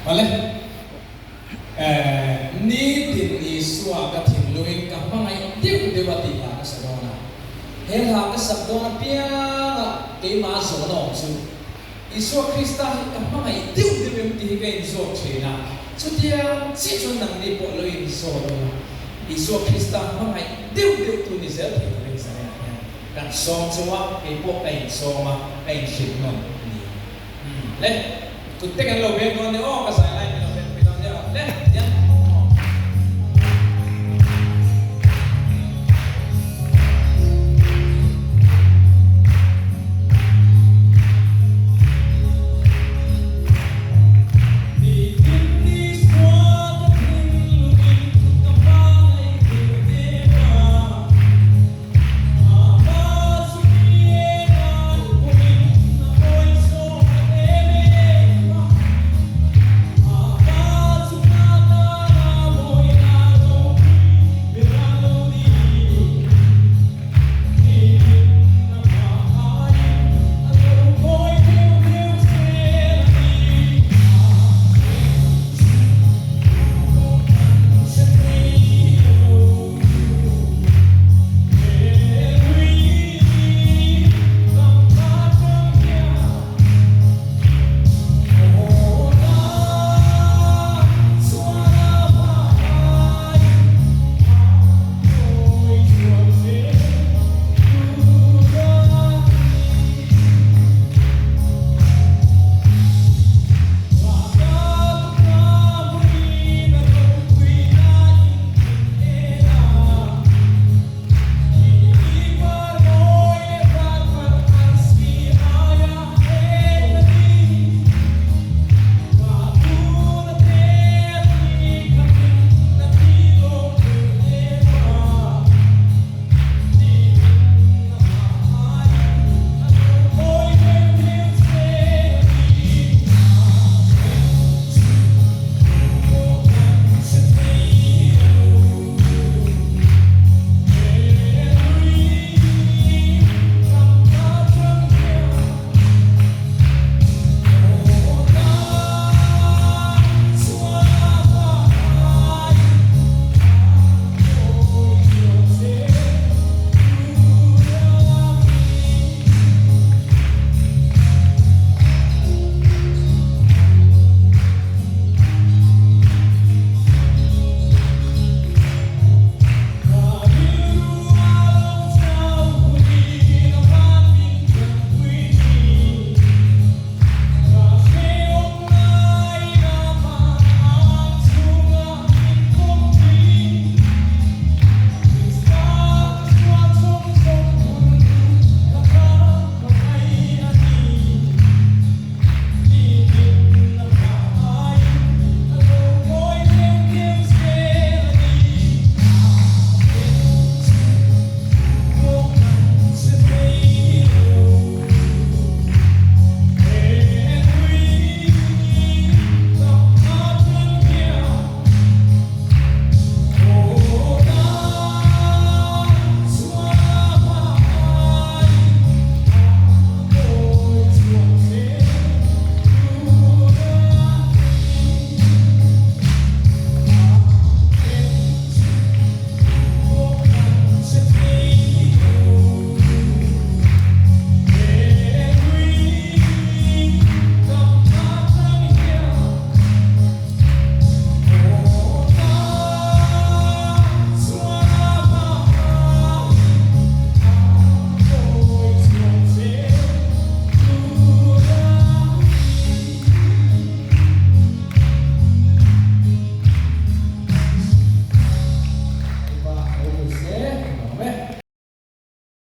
好嘞，你定义说个停留in个么个丢丢个地方个什么呢？嘿，他个什么呢？边个给马手弄出？伊说 Krista 个么个丢丢丢地个伊说去呐，就这样这种能力不能伊说的嘛？伊说 Krista 么个丢丢丢你是要停留什么呀？กันซ้อมชัวไอ้พวกไอ้ซ้อมมาไอ้ชิดมันนี่เล่กุดเต็กันโลเบนก่อนเดี๋ยวก็ใส่ไล่ไปโลเบนไปตอนเดียวเล่